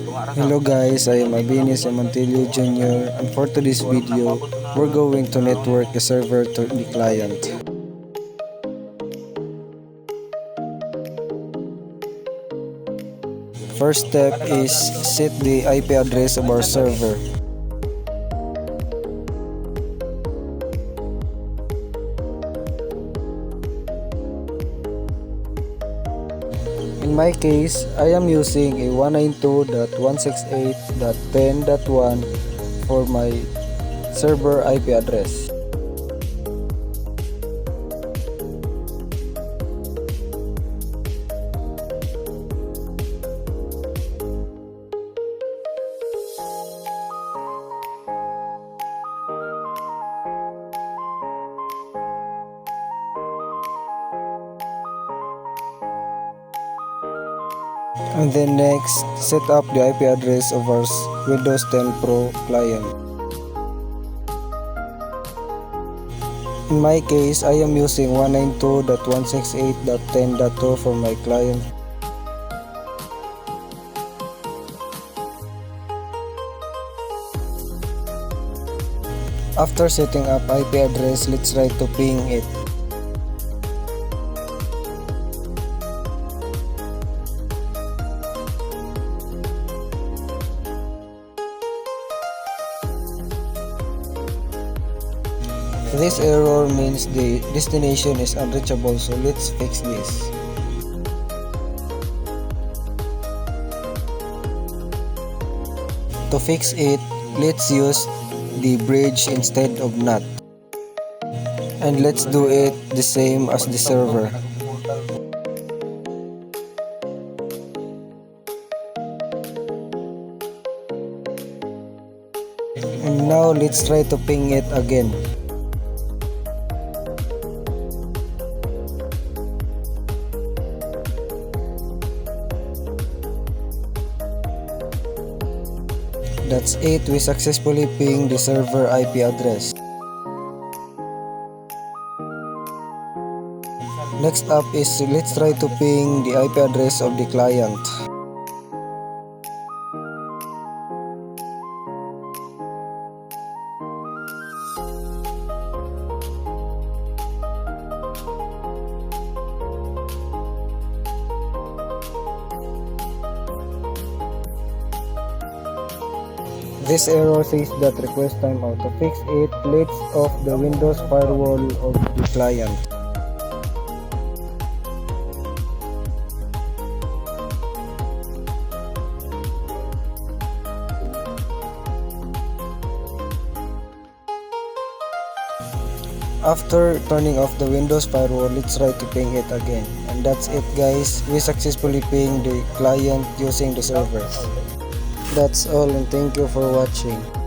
Hello guys, I am Abinis Amantilio Jr. and for today's video, we're going to network a server to the client. First step is set the IP address of our server. In my case, I am using a 192.168.10.1 for my server IP address. And then next, set up the IP address of our Windows 10 Pro client. In my case, I am using 192.168.10.2 for my client. After setting up IP address, let's try to ping it. This error means the destination is unreachable, so let's fix this. To fix it, let's use the bridge instead of NAT. And let's do it the same as the server. And now let's try to ping it again. That's it, we successfully pinged the server IP address. Next up is let's try to ping the IP address of the client. This error says that request timeout. To fix it, let's off the Windows firewall of the client. After turning off the Windows firewall, let's try to ping it again. And that's it guys, we successfully pinged the client using the server. That's all and thank you for watching.